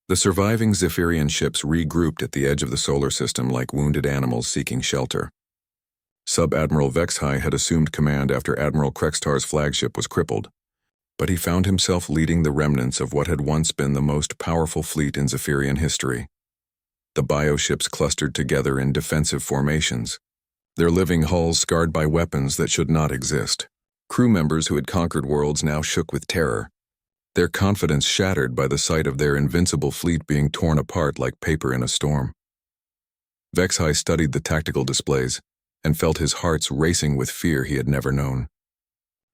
The surviving Zephyrian ships regrouped at the edge of the solar system like wounded animals seeking shelter. Sub-Admiral Vexhai had assumed command after Admiral Krextar's flagship was crippled, but he found himself leading the remnants of what had once been the most powerful fleet in Zephyrian history. The bioships clustered together in defensive formations, their living hulls scarred by weapons that should not exist. Crew members who had conquered worlds now shook with terror, their confidence shattered by the sight of their invincible fleet being torn apart like paper in a storm. Vexhai studied the tactical displays and felt his heart racing with fear he had never known.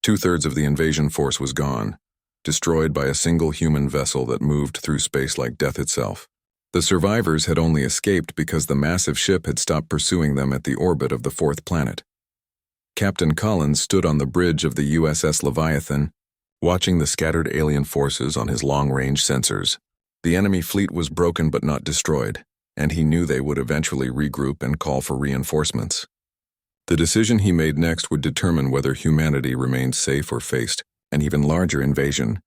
2/3 of the invasion force was gone, destroyed by a single human vessel that moved through space like death itself. The survivors had only escaped because the massive ship had stopped pursuing them at the orbit of the fourth planet. Captain Collins stood on the bridge of the USS Leviathan, watching the scattered alien forces on his long-range sensors. The enemy fleet was broken but not destroyed, and he knew they would eventually regroup and call for reinforcements. The decision he made next would determine whether humanity remained safe or faced an even larger invasion.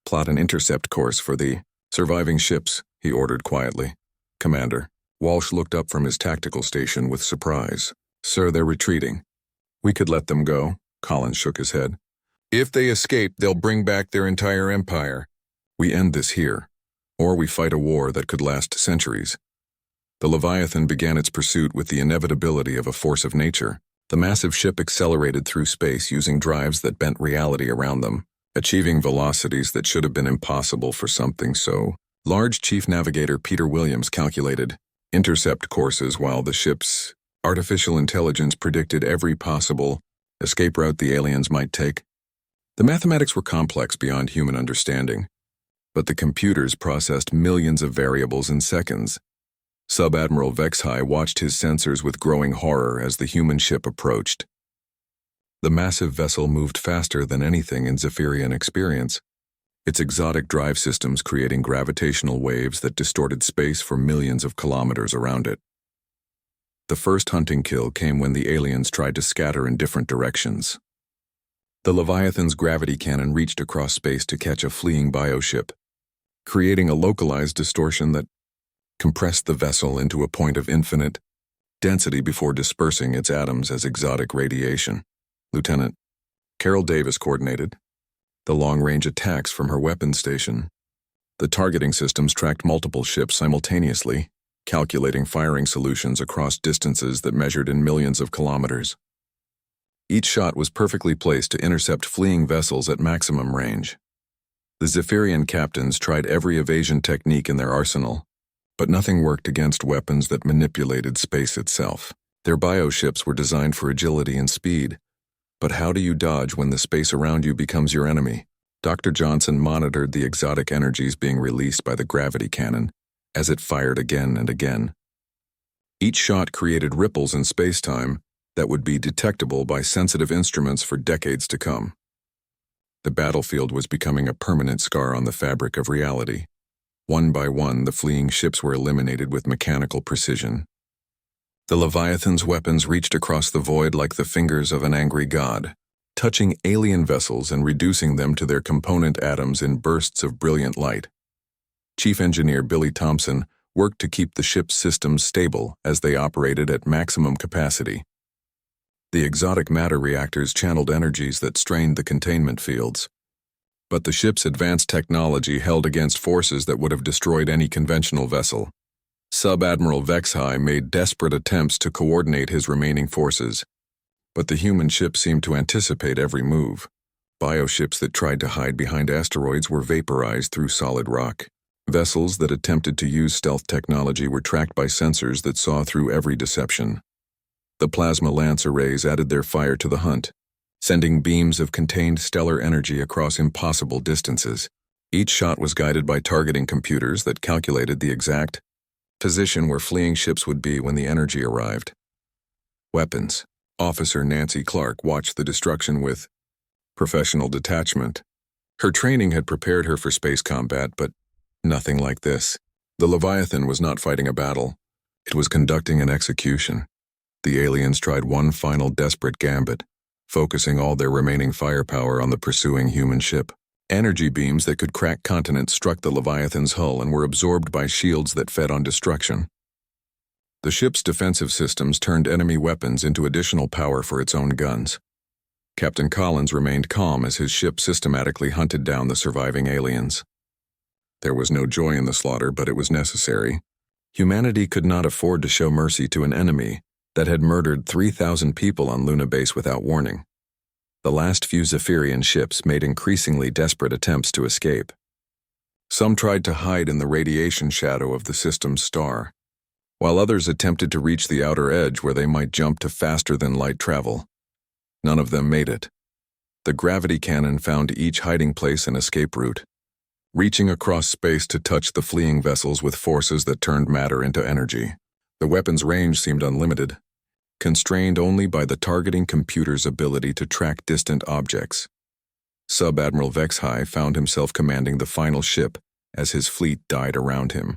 Plot an intercept course for the surviving ships, he ordered quietly. Commander. Walsh looked up from his tactical station with surprise. Sir, they're retreating. We could let them go. Collins shook his head. If they escape, they'll bring back their entire empire. We end this here, or we fight a war that could last centuries. The Leviathan began its pursuit with the inevitability of a force of nature. The massive ship accelerated through space using drives that bent reality around them, achieving velocities that should have been impossible for something so large. Chief Navigator Peter Williams calculated intercept courses while the ship's artificial intelligence predicted every possible escape route the aliens might take. The mathematics were complex beyond human understanding, but the computers processed millions of variables in seconds. Sub-Admiral Vexhai watched his sensors with growing horror as the human ship approached. The massive vessel moved faster than anything in Zephyrian experience, its exotic drive systems creating gravitational waves that distorted space for millions of kilometers around it. The first hunting kill came when the aliens tried to scatter in different directions. The Leviathan's gravity cannon reached across space to catch a fleeing bioship, creating a localized distortion that compressed the vessel into a point of infinite density before dispersing its atoms as exotic radiation. Lieutenant Carol Davis coordinated the long-range attacks from her weapons station. The targeting systems tracked multiple ships simultaneously, calculating firing solutions across distances that measured in millions of kilometers. Each shot was perfectly placed to intercept fleeing vessels at maximum range. The Zephyrian captains tried every evasion technique in their arsenal, but nothing worked against weapons that manipulated space itself. Their bioships were designed for agility and speed, but how do you dodge when the space around you becomes your enemy? Dr. Johnson monitored the exotic energies being released by the gravity cannon as it fired again and again. Each shot created ripples in space-time that would be detectable by sensitive instruments for decades to come. The battlefield was becoming a permanent scar on the fabric of reality. One by one, the fleeing ships were eliminated with mechanical precision. The Leviathan's weapons reached across the void like the fingers of an angry god, touching alien vessels and reducing them to their component atoms in bursts of brilliant light. Chief Engineer Billy Thompson worked to keep the ship's systems stable as they operated at maximum capacity. The exotic matter reactors channeled energies that strained the containment fields, but the ship's advanced technology held against forces that would have destroyed any conventional vessel. Sub-Admiral Vexhai made desperate attempts to coordinate his remaining forces, but the human ship seemed to anticipate every move. Bioships that tried to hide behind asteroids were vaporized through solid rock. Vessels that attempted to use stealth technology were tracked by sensors that saw through every deception. The plasma lance arrays added their fire to the hunt, sending beams of contained stellar energy across impossible distances. Each shot was guided by targeting computers that calculated the exact position where fleeing ships would be when the energy arrived. Weapons. Officer Nancy Clark watched the destruction with professional detachment. Her training had prepared her for space combat, but nothing like this. The Leviathan was not fighting a battle. It was conducting an execution. The aliens tried one final desperate gambit, focusing all their remaining firepower on the pursuing human ship. Energy beams that could crack continents struck the Leviathan's hull and were absorbed by shields that fed on destruction. The ship's defensive systems turned enemy weapons into additional power for its own guns. Captain Collins remained calm as his ship systematically hunted down the surviving aliens. There was no joy in the slaughter, but it was necessary. Humanity could not afford to show mercy to an enemy that had murdered 3,000 people on Luna Base without warning. The last few Zephyrian ships made increasingly desperate attempts to escape. Some tried to hide in the radiation shadow of the system's star, while others attempted to reach the outer edge where they might jump to faster-than-light travel. None of them made it. The gravity cannon found each hiding place and escape route, reaching across space to touch the fleeing vessels with forces that turned matter into energy. The weapon's range seemed unlimited, constrained only by the targeting computer's ability to track distant objects. Sub-Admiral Vexhai found himself commanding the final ship as his fleet died around him.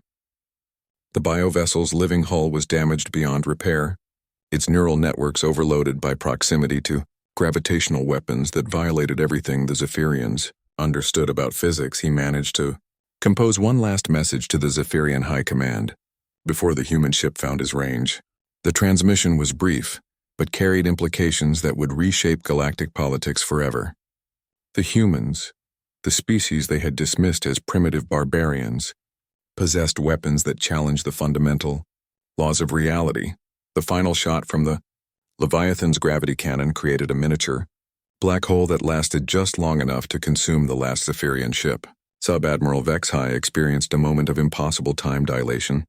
The biovessel's living hull was damaged beyond repair, its neural networks overloaded by proximity to gravitational weapons that violated everything the Zephyrians understood about physics. He managed to compose one last message to the Zephyrian High Command before the human ship found his range. The transmission was brief, but carried implications that would reshape galactic politics forever. The humans, the species they had dismissed as primitive barbarians, possessed weapons that challenged the fundamental laws of reality. The final shot from the Leviathan's gravity cannon created a miniature black hole that lasted just long enough to consume the last Zephyrian ship. Sub-Admiral Vexhai experienced a moment of impossible time dilation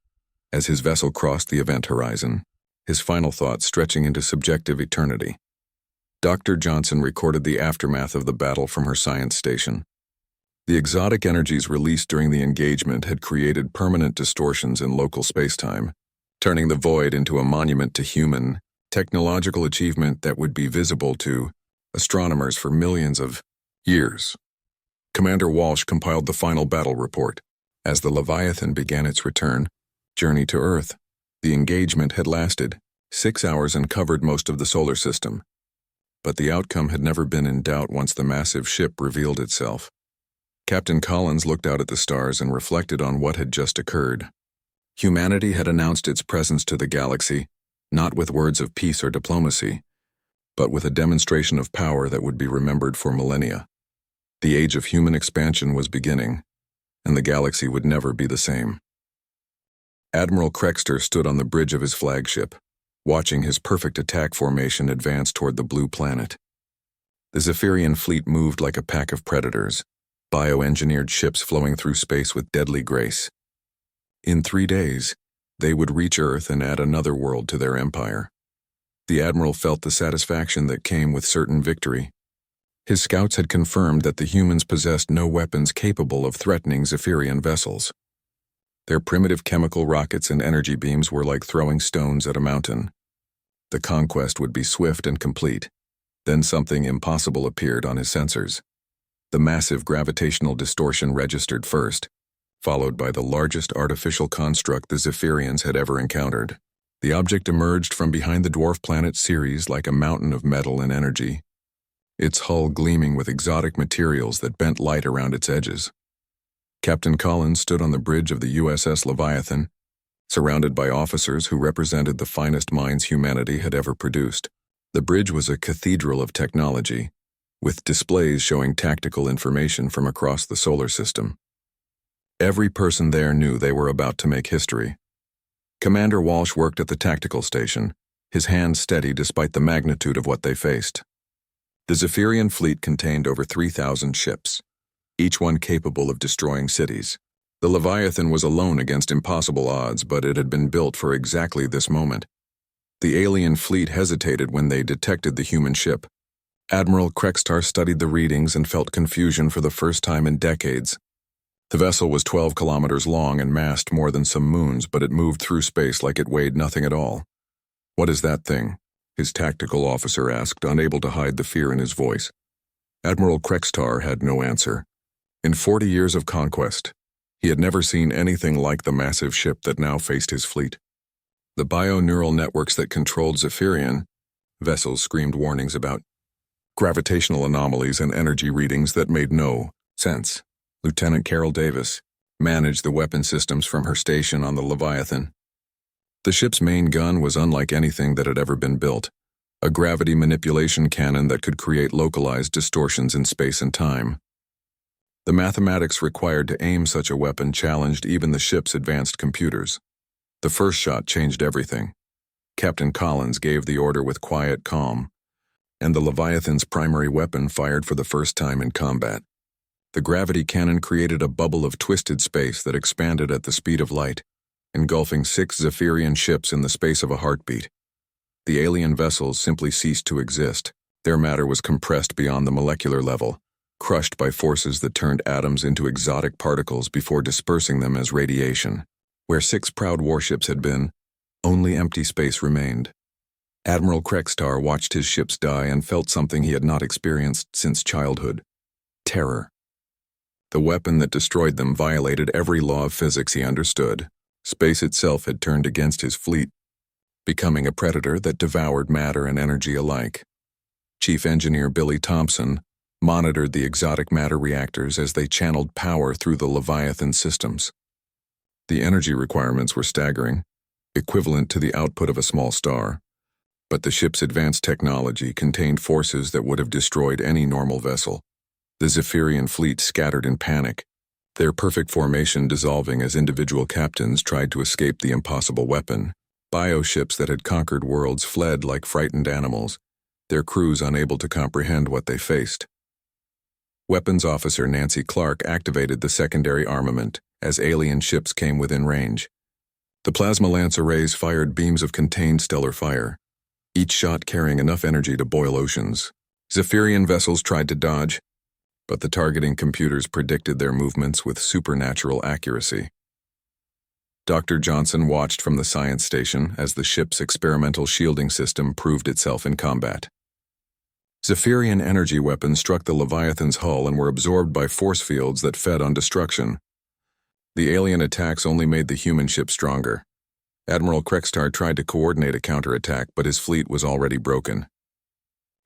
as his vessel crossed the event horizon, his final thoughts stretching into subjective eternity. Dr. Johnson recorded the aftermath of the battle from her science station. The exotic energies released during the engagement had created permanent distortions in local spacetime, turning the void into a monument to human, technological achievement that would be visible to astronomers for millions of years. Commander Walsh compiled the final battle report. As the Leviathan began its return journey to Earth, the engagement had lasted 6 hours and covered most of the solar system. But the outcome had never been in doubt once the massive ship revealed itself. Captain Collins looked out at the stars and reflected on what had just occurred. Humanity had announced its presence to the galaxy, not with words of peace or diplomacy, but with a demonstration of power that would be remembered for millennia. The age of human expansion was beginning, and the galaxy would never be the same. Admiral Crexter stood on the bridge of his flagship, watching his perfect attack formation advance toward the blue planet. The Zephyrian fleet moved like a pack of predators, bioengineered ships flowing through space with deadly grace. In 3 days, they would reach Earth and add another world to their empire. The Admiral felt the satisfaction that came with certain victory. His scouts had confirmed that the humans possessed no weapons capable of threatening Zephyrian vessels. Their primitive chemical rockets and energy beams were like throwing stones at a mountain. The conquest would be swift and complete. Then something impossible appeared on his sensors. The massive gravitational distortion registered first, followed by the largest artificial construct the Zephyrians had ever encountered. The object emerged from behind the dwarf planet Ceres like a mountain of metal and energy, its hull gleaming with exotic materials that bent light around its edges. Captain Collins stood on the bridge of the USS Leviathan, surrounded by officers who represented the finest minds humanity had ever produced. The bridge was a cathedral of technology, with displays showing tactical information from across the solar system. Every person there knew they were about to make history. Commander Walsh worked at the tactical station, his hands steady despite the magnitude of what they faced. The Zephyrian fleet contained over 3,000 ships, each one capable of destroying cities. The Leviathan was alone against impossible odds, but it had been built for exactly this moment. The alien fleet hesitated when they detected the human ship. Admiral Crextar studied the readings and felt confusion for the first time in decades. The vessel was 12 kilometers long and massed more than some moons, but it moved through space like it weighed nothing at all. "What is that thing?" his tactical officer asked, unable to hide the fear in his voice. Admiral Crextar had no answer. In 40 years of conquest, he had never seen anything like the massive ship that now faced his fleet. The bio-neural networks that controlled Zephyrian vessels screamed warnings about gravitational anomalies and energy readings that made no Since Lieutenant Carol Davis managed the weapon systems from her station on the Leviathan. The ship's main gun was unlike anything that had ever been built, a gravity manipulation cannon that could create localized distortions in space and time. The mathematics required to aim such a weapon challenged even the ship's advanced computers. The first shot changed everything. Captain Collins gave the order with quiet calm, and the Leviathan's primary weapon fired for the first time in combat. The gravity cannon created a bubble of twisted space that expanded at the speed of light, engulfing 6 Zephyrian ships in the space of a heartbeat. The alien vessels simply ceased to exist. Their matter was compressed beyond the molecular level, crushed by forces that turned atoms into exotic particles before dispersing them as radiation. Where 6 proud warships had been, only empty space remained. Admiral Krextar watched his ships die and felt something he had not experienced since childhood: terror. The weapon that destroyed them violated every law of physics he understood. Space itself had turned against his fleet, becoming a predator that devoured matter and energy alike. Chief Engineer Billy Thompson monitored the exotic matter reactors as they channeled power through the Leviathan systems. The energy requirements were staggering, equivalent to the output of a small star, but the ship's advanced technology contained forces that would have destroyed any normal vessel. The Zephyrian fleet scattered in panic, their perfect formation dissolving as individual captains tried to escape the impossible weapon. Bioships that had conquered worlds fled like frightened animals, their crews unable to comprehend what they faced. Weapons Officer Nancy Clark activated the secondary armament as alien ships came within range. The plasma lance arrays fired beams of contained stellar fire, each shot carrying enough energy to boil oceans. Zephyrian vessels tried to dodge, but the targeting computers predicted their movements with supernatural accuracy. Dr. Johnson watched from the science station as the ship's experimental shielding system proved itself in combat. Zephyrian energy weapons struck the Leviathan's hull and were absorbed by force fields that fed on destruction. The alien attacks only made the human ship stronger. Admiral Krextar tried to coordinate a counterattack, but his fleet was already broken.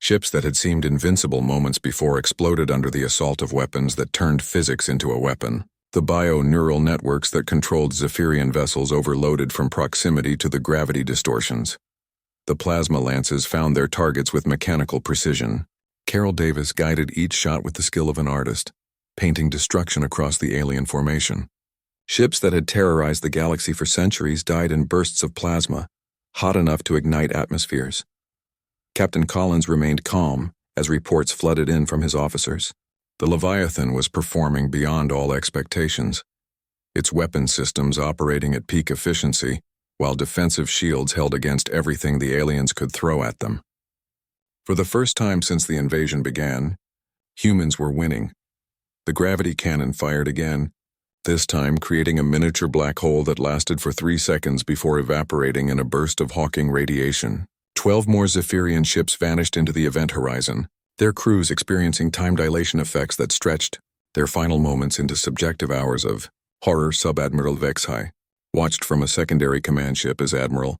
Ships that had seemed invincible moments before exploded under the assault of weapons that turned physics into a weapon. The bio-neural networks that controlled Zephyrian vessels overloaded from proximity to the gravity distortions. The plasma lances found their targets with mechanical precision. Carol Davis guided each shot with the skill of an artist, painting destruction across the alien formation. Ships that had terrorized the galaxy for centuries died in bursts of plasma, hot enough to ignite atmospheres. Captain Collins remained calm as reports flooded in from his officers. The Leviathan was performing beyond all expectations, its weapon systems operating at peak efficiency, while defensive shields held against everything the aliens could throw at them. For the first time since the invasion began, humans were winning. The gravity cannon fired again, this time creating a miniature black hole that lasted for 3 seconds before evaporating in a burst of Hawking radiation. 12 more Zephyrian ships vanished into the event horizon, their crews experiencing time dilation effects that stretched their final moments into subjective hours of horror. Sub-Admiral Vexhai watched from a secondary command ship as Admiral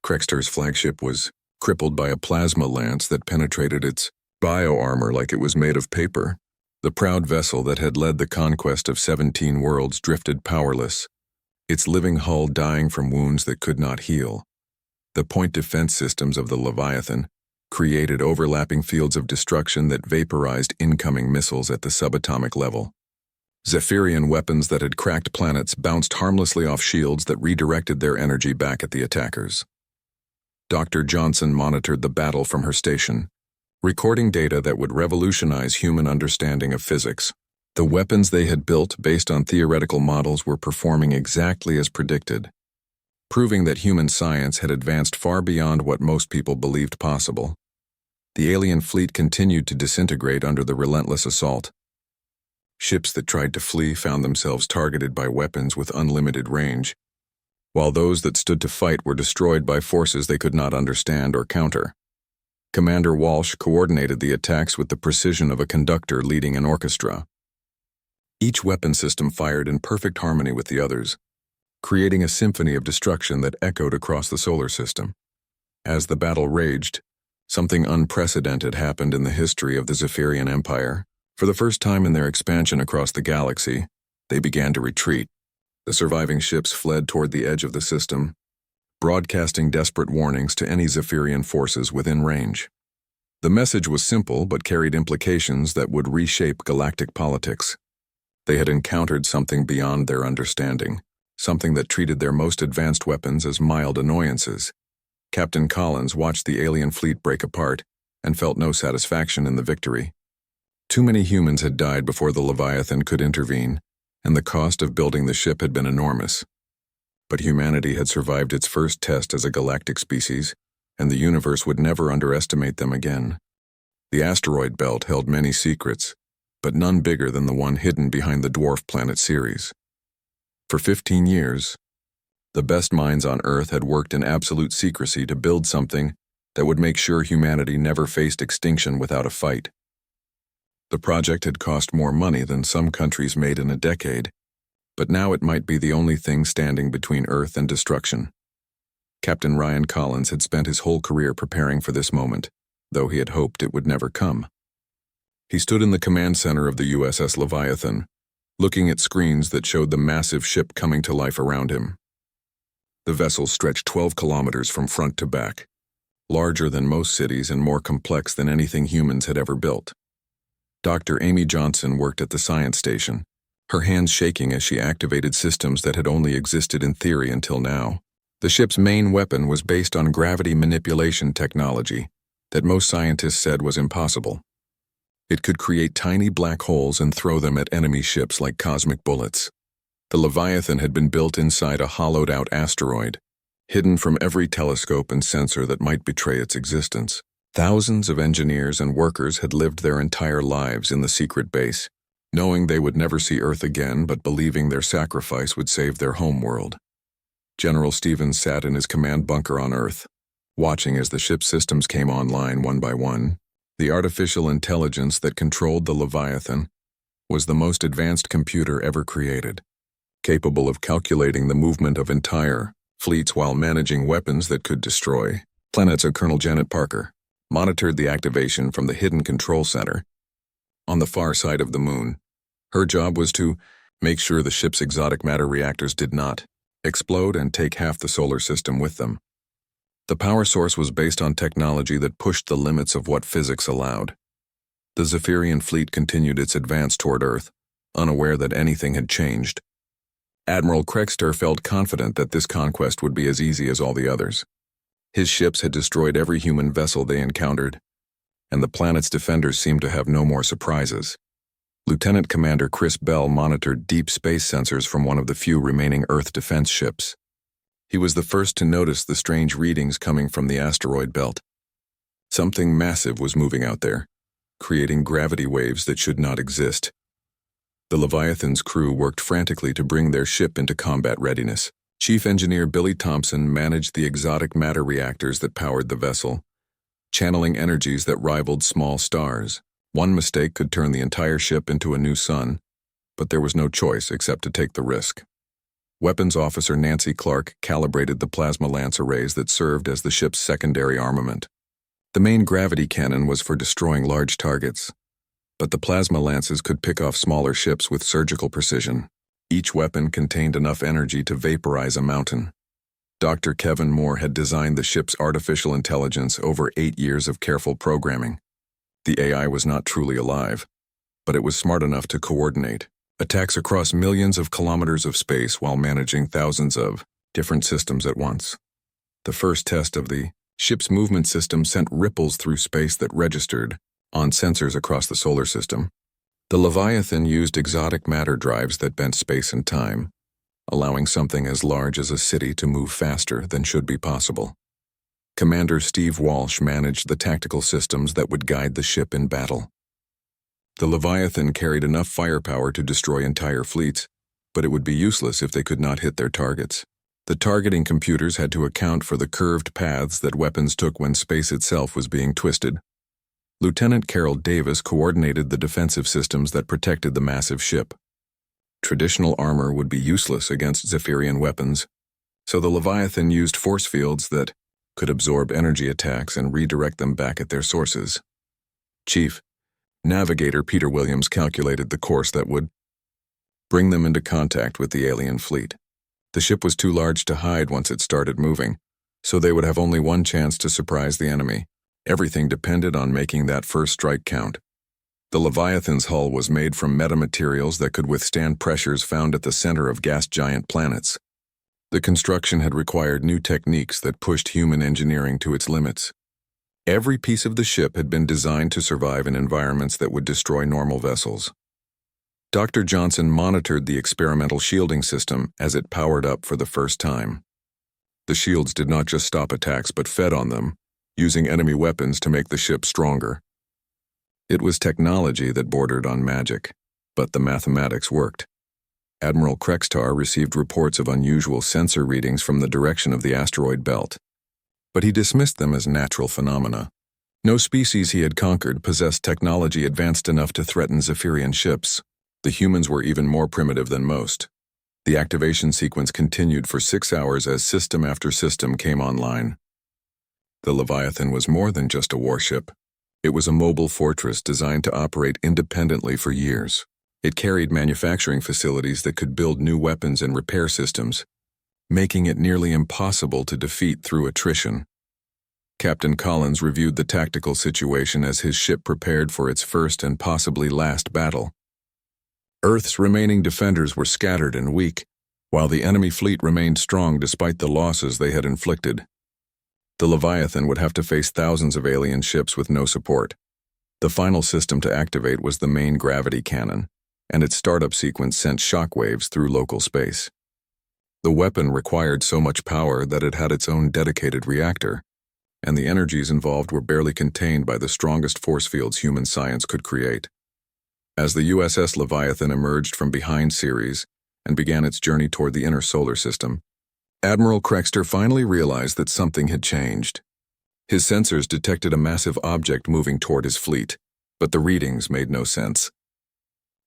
Krextar's flagship was crippled by a plasma lance that penetrated its bio-armor like it was made of paper. The proud vessel that had led the conquest of 17 worlds drifted powerless, its living hull dying from wounds that could not heal. The point defense systems of the Leviathan created overlapping fields of destruction that vaporized incoming missiles at the subatomic level. Zephyrian weapons that had cracked planets bounced harmlessly off shields that redirected their energy back at the attackers. Dr. Johnson monitored the battle from her station, recording data that would revolutionize human understanding of physics. The weapons they had built based on theoretical models were performing exactly as predicted, proving that human science had advanced far beyond what most people believed possible. The alien fleet continued to disintegrate under the relentless assault. Ships that tried to flee found themselves targeted by weapons with unlimited range, while those that stood to fight were destroyed by forces they could not understand or counter. Commander Walsh coordinated the attacks with the precision of a conductor leading an orchestra. Each weapon system fired in perfect harmony with the others, creating a symphony of destruction that echoed across the solar system. As the battle raged, something unprecedented happened in the history of the Zephyrian Empire. For the first time in their expansion across the galaxy, they began to retreat. The surviving ships fled toward the edge of the system, broadcasting desperate warnings to any Zephyrian forces within range. The message was simple but carried implications that would reshape galactic politics. They had encountered something beyond their understanding, something that treated their most advanced weapons as mild annoyances. Captain Collins watched the alien fleet break apart and felt no satisfaction in the victory. Too many humans had died before the Leviathan could intervene, and the cost of building the ship had been enormous. But humanity had survived its first test as a galactic species, and the universe would never underestimate them again. The asteroid belt held many secrets, but none bigger than the one hidden behind the dwarf planet Ceres. For 15 years, the best minds on Earth had worked in absolute secrecy to build something that would make sure humanity never faced extinction without a fight. The project had cost more money than some countries made in a decade, but now it might be the only thing standing between Earth and destruction. Captain Ryan Collins had spent his whole career preparing for this moment, though he had hoped it would never come. He stood in the command center of the USS Leviathan, looking at screens that showed the massive ship coming to life around him. The vessel stretched 12 kilometers from front to back, larger than most cities and more complex than anything humans had ever built. Dr. Amy Johnson worked at the science station, her hands shaking as she activated systems that had only existed in theory until now. The ship's main weapon was based on gravity manipulation technology that most scientists said was impossible. It could create tiny black holes and throw them at enemy ships like cosmic bullets. The Leviathan had been built inside a hollowed-out asteroid, hidden from every telescope and sensor that might betray its existence. Thousands of engineers and workers had lived their entire lives in the secret base, knowing they would never see Earth again but believing their sacrifice would save their homeworld. General Stevens sat in his command bunker on Earth, watching as the ship's systems came online one by one. The artificial intelligence that controlled the Leviathan was the most advanced computer ever created, capable of calculating the movement of entire fleets while managing weapons that could destroy planets. Colonel Janet Parker monitored the activation from the hidden control center on the far side of the moon. Her job was to make sure the ship's exotic matter reactors did not explode and take half the solar system with them. The power source was based on technology that pushed the limits of what physics allowed. The Zephyrian fleet continued its advance toward Earth, unaware that anything had changed. Admiral Cregster felt confident that this conquest would be as easy as all the others. His ships had destroyed every human vessel they encountered, and the planet's defenders seemed to have no more surprises. Lieutenant Commander Chris Bell monitored deep space sensors from one of the few remaining Earth defense ships. He was the first to notice the strange readings coming from the asteroid belt. Something massive was moving out there, creating gravity waves that should not exist. The Leviathan's crew worked frantically to bring their ship into combat readiness. Chief Engineer Billy Thompson managed the exotic matter reactors that powered the vessel, channeling energies that rivaled small stars. One mistake could turn the entire ship into a new sun, but there was no choice except to take the risk. Weapons Officer Nancy Clark calibrated the plasma lance arrays that served as the ship's secondary armament. The main gravity cannon was for destroying large targets, but the plasma lances could pick off smaller ships with surgical precision. Each weapon contained enough energy to vaporize a mountain. Dr. Kevin Moore had designed the ship's artificial intelligence over 8 years of careful programming. The AI was not truly alive, but it was smart enough to coordinate attacks across millions of kilometers of space while managing thousands of different systems at once. The first test of the ship's movement system sent ripples through space that registered on sensors across the solar system. The Leviathan used exotic matter drives that bent space and time, allowing something as large as a city to move faster than should be possible. Commander Steve Walsh managed the tactical systems that would guide the ship in battle. The Leviathan carried enough firepower to destroy entire fleets, but it would be useless if they could not hit their targets. The targeting computers had to account for the curved paths that weapons took when space itself was being twisted. Lieutenant Carol Davis coordinated the defensive systems that protected the massive ship. Traditional armor would be useless against Zephyrian weapons, so the Leviathan used force fields that could absorb energy attacks and redirect them back at their sources. Chief, Navigator Peter Williams calculated the course that would bring them into contact with the alien fleet. The ship was too large to hide once it started moving, so they would have only one chance to surprise the enemy. Everything depended on making that first strike count. The Leviathan's hull was made from metamaterials that could withstand pressures found at the center of gas giant planets. The construction had required new techniques that pushed human engineering to its limits. Every piece of the ship had been designed to survive in environments that would destroy normal vessels. Dr. Johnson monitored the experimental shielding system as it powered up for the first time. The shields did not just stop attacks but fed on them, using enemy weapons to make the ship stronger. It was technology that bordered on magic, but the mathematics worked. Admiral Krextar received reports of unusual sensor readings from the direction of the asteroid belt, but he dismissed them as natural phenomena. No species he had conquered possessed technology advanced enough to threaten Zephyrian ships. The humans were even more primitive than most. The activation sequence continued for 6 hours as system after system came online. The Leviathan was more than just a warship. It was a mobile fortress designed to operate independently for years. It carried manufacturing facilities that could build new weapons and repair systems, making it nearly impossible to defeat through attrition. Captain Collins reviewed the tactical situation as his ship prepared for its first and possibly last battle. Earth's remaining defenders were scattered and weak, while the enemy fleet remained strong despite the losses they had inflicted. The Leviathan would have to face thousands of alien ships with no support. The final system to activate was the main gravity cannon, and its startup sequence sent shockwaves through local space. The weapon required so much power that it had its own dedicated reactor, and the energies involved were barely contained by the strongest force fields human science could create. As the USS Leviathan emerged from behind Ceres and began its journey toward the inner solar system, Admiral Krextar finally realized that something had changed. His sensors detected a massive object moving toward his fleet, but the readings made no sense.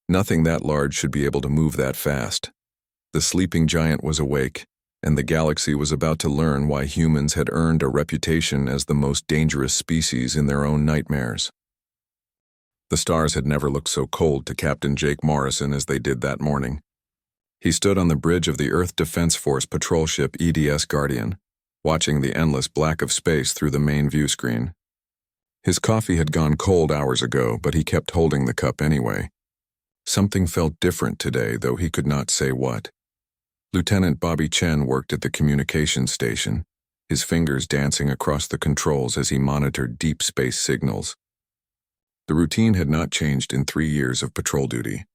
Nothing that large should be able to move that fast. The sleeping giant was awake, and the galaxy was about to learn why humans had earned a reputation as the most dangerous species in their own nightmares. The stars had never looked so cold to Captain Jake Morrison as they did that morning. He stood on the bridge of the Earth Defense Force patrol ship EDS Guardian, watching the endless black of space through the main view screen. His coffee had gone cold hours ago, but he kept holding the cup anyway. Something felt different today, though he could not say what. Lieutenant Bobby Chen worked at the communications station, his fingers dancing across the controls as he monitored deep space signals. The routine had not changed in 3 years of patrol duty.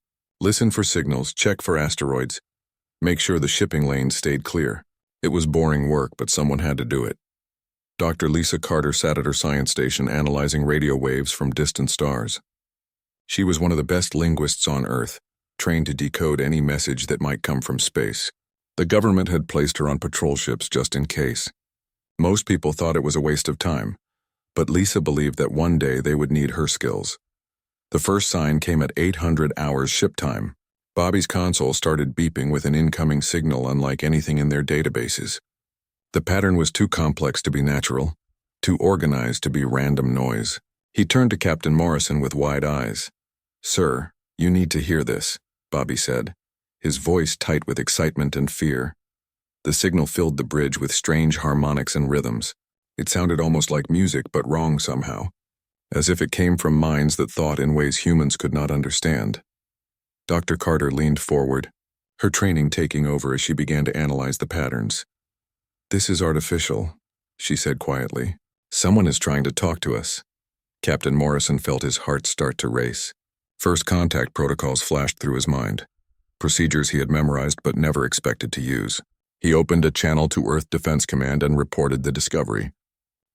Listen for signals, check for asteroids, make sure the shipping lanes stayed clear. It was boring work, but someone had to do it. Dr. Lisa Carter sat at her science station analyzing radio waves from distant stars. She was one of the best linguists on Earth, trained to decode any message that might come from space. The government had placed her on patrol ships just in case. Most people thought it was a waste of time, but Lisa believed that one day they would need her skills. The first sign came at 800 hours ship time. Bobby's console started beeping with an incoming signal unlike anything in their databases. The pattern was too complex to be natural, too organized to be random noise. He turned to Captain Morrison with wide eyes. "Sir, you need to hear this," Bobby said, his voice tight with excitement and fear. The signal filled the bridge with strange harmonics and rhythms. It sounded almost like music, but wrong somehow, as if it came from minds that thought in ways humans could not understand. Dr. Carter leaned forward, her training taking over as she began to analyze the patterns. "This is artificial," she said quietly. "Someone is trying to talk to us." Captain Morrison felt his heart start to race. First contact protocols flashed through his mind, procedures he had memorized but never expected to use. He opened a channel to Earth Defense Command and reported the discovery.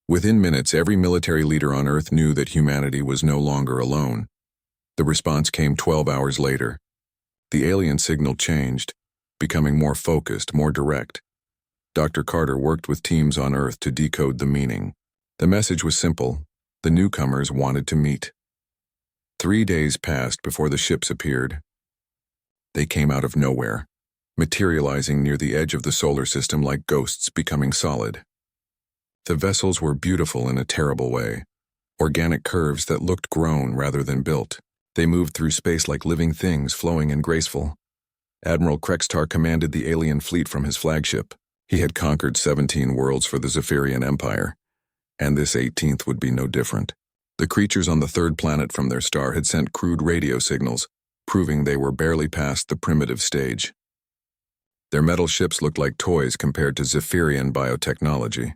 Within minutes, every military leader on Earth knew that humanity was no longer alone. The response came 12 hours later. The alien signal changed, becoming more focused, more direct. Dr. Carter worked with teams on Earth to decode the meaning. The message was simple: the newcomers wanted to meet. 3 days passed before the ships appeared. They came out of nowhere, materializing near the edge of the solar system like ghosts becoming solid. The vessels were beautiful in a terrible way. organic curves that looked grown rather than built. They moved through space like living things, flowing and graceful. Admiral Krextar commanded the alien fleet from his flagship. He had conquered 17 worlds for the Zephyrian Empire, and this 18th would be no different. The creatures on the third planet from their star had sent crude radio signals, proving they were barely past the primitive stage. Their metal ships looked like toys compared to Zephyrian biotechnology.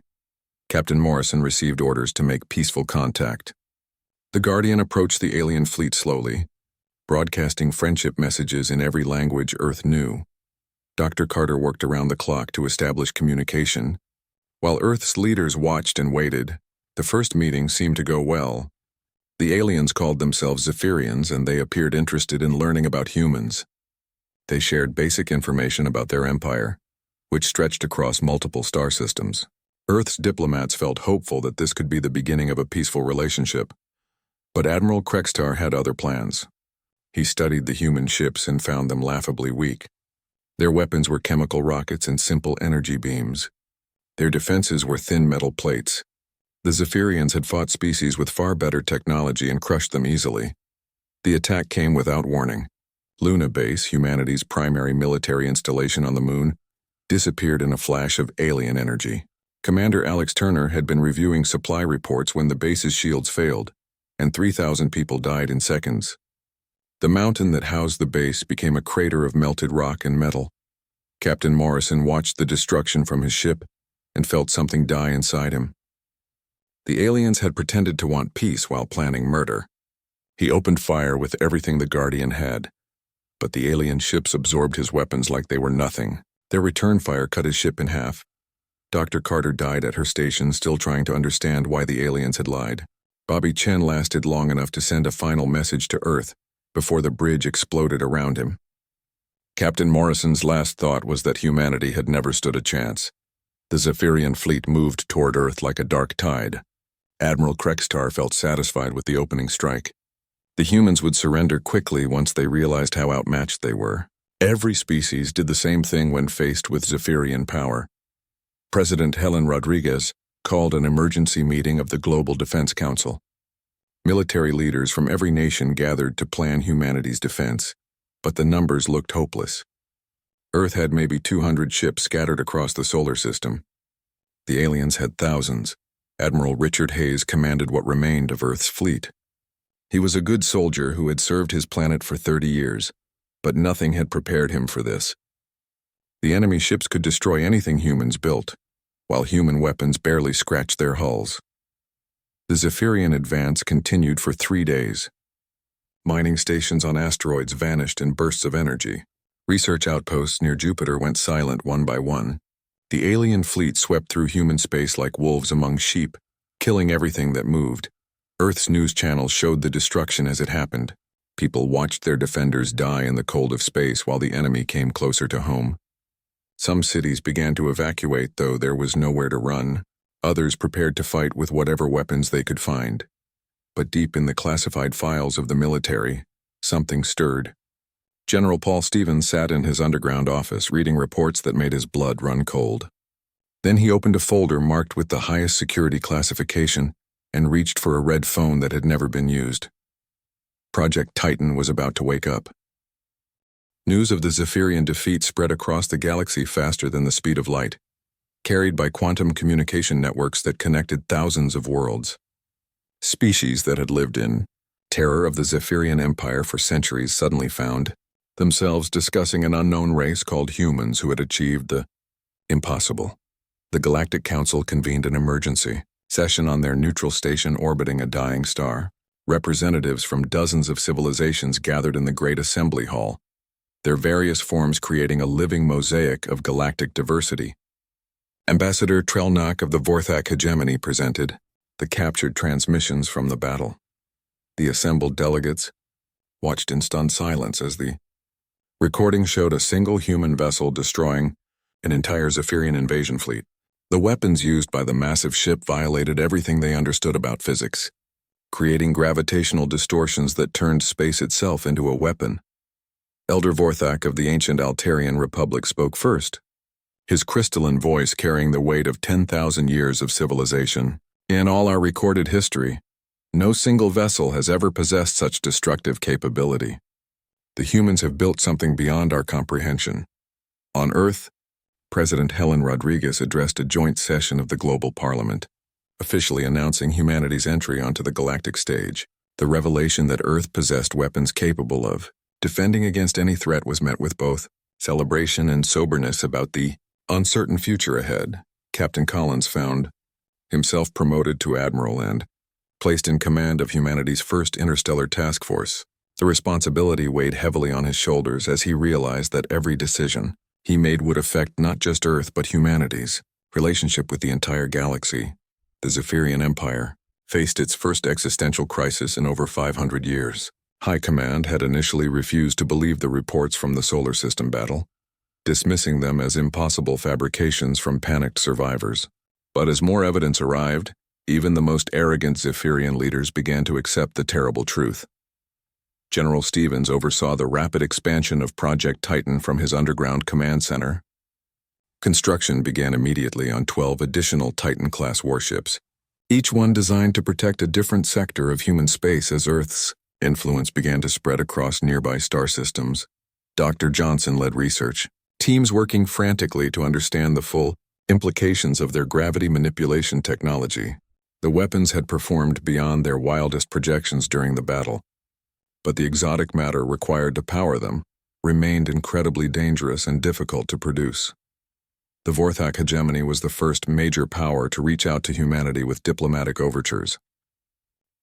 Captain Morrison received orders to make peaceful contact. The Guardian approached the alien fleet slowly, broadcasting friendship messages in every language Earth knew. Dr. Carter worked around the clock to establish communication. While Earth's leaders watched and waited, the first meeting seemed to go well. The aliens called themselves Zephyrians, and they appeared interested in learning about humans. They shared basic information about their empire, which stretched across multiple star systems. Earth's diplomats felt hopeful that this could be the beginning of a peaceful relationship. But Admiral Krextar had other plans. He studied the human ships and found them laughably weak. Their weapons were chemical rockets and simple energy beams. Their defenses were thin metal plates. The Zephyrians had fought species with far better technology and crushed them easily. The attack came without warning. Luna Base, humanity's primary military installation on the moon, disappeared in a flash of alien energy. Commander Alex Turner had been reviewing supply reports when the base's shields failed, and 3,000 people died in seconds. The mountain that housed the base became a crater of melted rock and metal. Captain Morrison watched the destruction from his ship and felt something die inside him. The aliens had pretended to want peace while planning murder. He opened fire with everything the Guardian had, but the alien ships absorbed his weapons like they were nothing. Their return fire cut his ship in half. Dr. Carter died at her station, still trying to understand why the aliens had lied. Bobby Chen lasted long enough to send a final message to Earth before the bridge exploded around him. Captain Morrison's last thought was that humanity had never stood a chance. The Zephyrian fleet moved toward Earth like a dark tide. Admiral Krextar felt satisfied with the opening strike. The humans would surrender quickly once they realized how outmatched they were. Every species did the same thing when faced with Zephyrian power. President Helen Rodriguez called an emergency meeting of the Global Defense Council. Military leaders from every nation gathered to plan humanity's defense, but the numbers looked hopeless. Earth had maybe 200 ships scattered across the solar system. The aliens had thousands. Admiral Richard Hayes commanded what remained of Earth's fleet. He was a good soldier who had served his planet for 30 years, but nothing had prepared him for this. The enemy ships could destroy anything humans built, while human weapons barely scratched their hulls. The Zephyrian advance continued for 3 days. Mining stations on asteroids vanished in bursts of energy. Research outposts near Jupiter went silent one by one. The alien fleet swept through human space like wolves among sheep, killing everything that moved. Earth's news channels showed the destruction as it happened. People watched their defenders die in the cold of space while the enemy came closer to home. Some cities began to evacuate, though there was nowhere to run. Others prepared to fight with whatever weapons they could find. But deep in the classified files of the military, something stirred. General Paul Stevens sat in his underground office reading reports that made his blood run cold. Then he opened a folder marked with the highest security classification and reached for a red phone that had never been used. Project Titan was about to wake up. News of the Zephyrian defeat spread across the galaxy faster than the speed of light, carried by quantum communication networks that connected thousands of worlds. Species that had lived in terror of the Zephyrian Empire for centuries suddenly found themselves discussing an unknown race called humans who had achieved the impossible. The Galactic Council convened an emergency session on their neutral station orbiting a dying star. Representatives from dozens of civilizations gathered in the Great Assembly Hall, their various forms creating a living mosaic of galactic diversity. Ambassador Trelnak of the Vorthak hegemony presented the captured transmissions from the battle. The assembled delegates watched in stunned silence as the recording showed a single human vessel destroying an entire Zephyrian invasion fleet. The weapons used by the massive ship violated everything they understood about physics, creating gravitational distortions that turned space itself into a weapon. Elder Vorthak of the ancient Altarian Republic spoke first, his crystalline voice carrying the weight of 10,000 years of civilization. In all our recorded history, No single vessel has ever possessed such destructive capability. The humans have built something beyond our comprehension. On Earth, President Helen Rodriguez addressed a joint session of the Global Parliament, officially announcing humanity's entry onto the galactic stage. The revelation that Earth possessed weapons capable of defending against any threat was met with both celebration and soberness about the uncertain future ahead. Captain Collins found himself promoted to admiral and placed in command of humanity's first interstellar task force. The responsibility weighed heavily on his shoulders as he realized that every decision he made would affect not just Earth but humanity's relationship with the entire galaxy. The Zephyrian Empire faced its first existential crisis in over 500 years. High Command had initially refused to believe the reports from the solar system battle, dismissing them as impossible fabrications from panicked survivors. But as more evidence arrived, even the most arrogant Zephyrian leaders began to accept the terrible truth. General Stevens oversaw the rapid expansion of Project Titan from his underground command center. Construction began immediately on 12 additional Titan-class warships, each one designed to protect a different sector of human space as Earth's influence began to spread across nearby star systems. Dr. Johnson led research, teams working frantically to understand the full implications of their gravity manipulation technology. The weapons had performed beyond their wildest projections during the battle, but the exotic matter required to power them remained incredibly dangerous and difficult to produce. The Vorthak hegemony was the first major power to reach out to humanity with diplomatic overtures.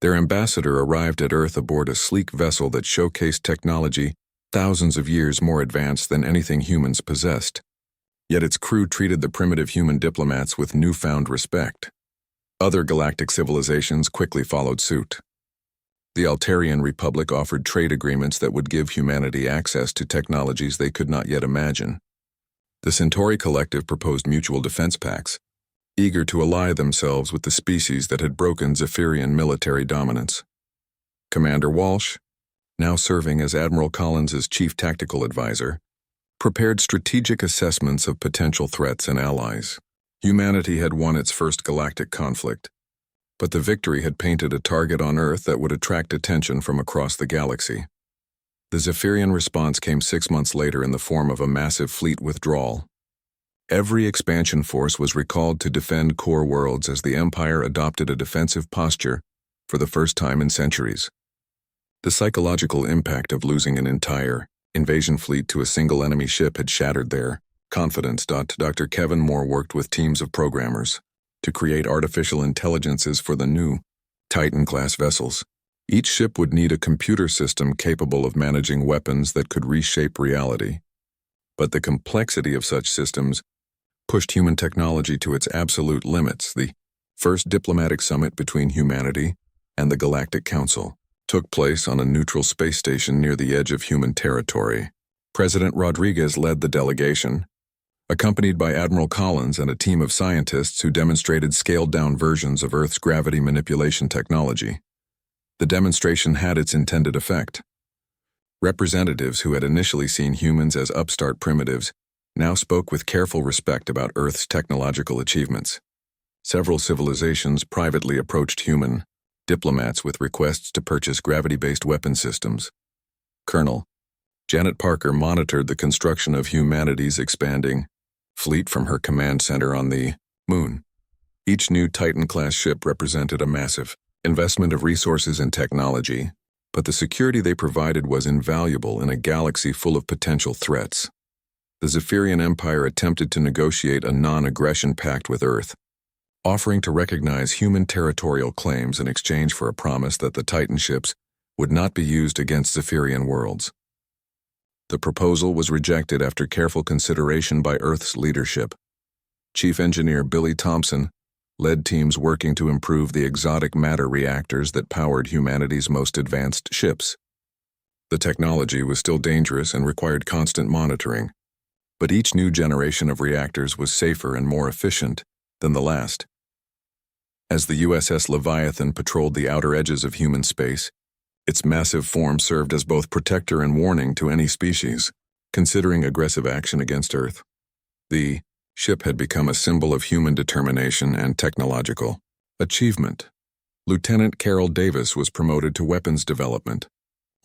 Their ambassador arrived at Earth aboard a sleek vessel that showcased technology thousands of years more advanced than anything humans possessed. Yet its crew treated the primitive human diplomats with newfound respect. Other galactic civilizations quickly followed suit. The Altarian Republic offered trade agreements that would give humanity access to technologies they could not yet imagine. The Centauri Collective proposed mutual defense pacts, eager to ally themselves with the species that had broken Zephyrian military dominance. Commander Walsh, now serving as Admiral Collins's chief tactical advisor, prepared strategic assessments of potential threats and allies. Humanity had won its first galactic conflict, but the victory had painted a target on Earth that would attract attention from across the galaxy. The Zephyrian response came 6 months later in the form of a massive fleet withdrawal. Every expansion force was recalled to defend core worlds as the Empire adopted a defensive posture for the first time in centuries. The psychological impact of losing an entire invasion fleet to a single enemy ship had shattered their confidence. Dr. Kevin Moore worked with teams of programmers to create artificial intelligences for the new Titan-class vessels. Each ship would need a computer system capable of managing weapons that could reshape reality. But the complexity of such systems pushed human technology to its absolute limits. The first diplomatic summit between humanity and the Galactic Council took place on a neutral space station near the edge of human territory. President Rodriguez led the delegation, accompanied by Admiral Collins and a team of scientists who demonstrated scaled-down versions of Earth's gravity manipulation technology. The demonstration had its intended effect. Representatives who had initially seen humans as upstart primitives now spoke with careful respect about Earth's technological achievements. Several civilizations privately approached human diplomats with requests to purchase gravity-based weapon systems. Colonel Janet Parker monitored the construction of humanity's expanding fleet from her command center on the Moon. Each new Titan-class ship represented a massive investment of resources and technology, but the security they provided was invaluable in a galaxy full of potential threats. The Zephyrian Empire attempted to negotiate a non-aggression pact with Earth, offering to recognize human territorial claims in exchange for a promise that the Titan ships would not be used against Zephyrian worlds. The proposal was rejected after careful consideration by Earth's leadership. Chief Engineer Billy Thompson led teams working to improve the exotic matter reactors that powered humanity's most advanced ships. The technology was still dangerous and required constant monitoring, but each new generation of reactors was safer and more efficient than the last. As the USS Leviathan patrolled the outer edges of human space, its massive form served as both protector and warning to any species considering aggressive action against Earth. The ship had become a symbol of human determination and technological achievement. Lieutenant Carol Davis was promoted to weapons development,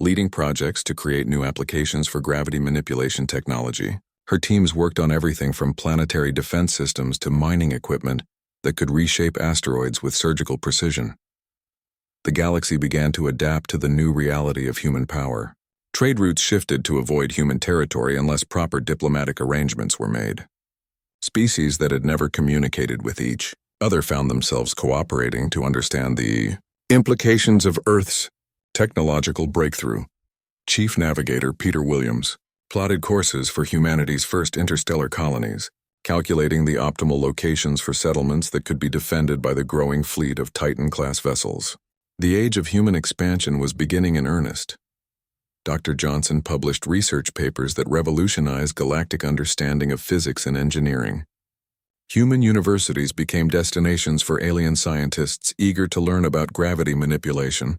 leading projects to create new applications for gravity manipulation technology. Her teams worked on everything from planetary defense systems to mining equipment that could reshape asteroids with surgical precision. The galaxy began to adapt to the new reality of human power. Trade routes shifted to avoid human territory unless proper diplomatic arrangements were made. Species that had never communicated with each other found themselves cooperating to understand the implications of Earth's technological breakthrough. Chief Navigator Peter Williams plotted courses for humanity's first interstellar colonies, calculating the optimal locations for settlements that could be defended by the growing fleet of Titan-class vessels. The age of human expansion was beginning in earnest. Dr. Johnson published research papers that revolutionized galactic understanding of physics and engineering. Human universities became destinations for alien scientists eager to learn about gravity manipulation,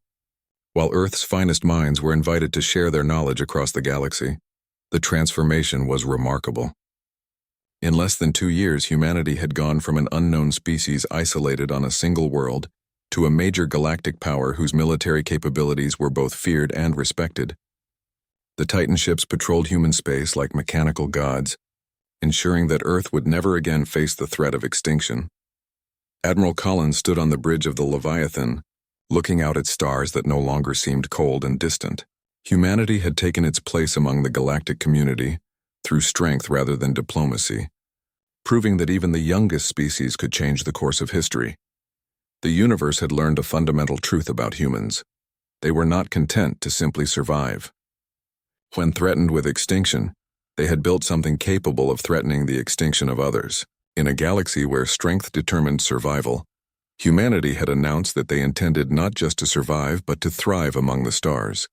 while Earth's finest minds were invited to share their knowledge across the galaxy. The transformation was remarkable. In less than 2 years, humanity had gone from an unknown species isolated on a single world to a major galactic power whose military capabilities were both feared and respected. The Titan ships patrolled human space like mechanical gods, ensuring that Earth would never again face the threat of extinction. Admiral Collins stood on the bridge of the Leviathan, looking out at stars that no longer seemed cold and distant. Humanity had taken its place among the galactic community through strength rather than diplomacy, proving that even the youngest species could change the course of history. The universe had learned a fundamental truth about humans. They were not content to simply survive. When threatened with extinction, they had built something capable of threatening the extinction of others. In a galaxy where strength determined survival, humanity had announced that they intended not just to survive but to thrive among the stars.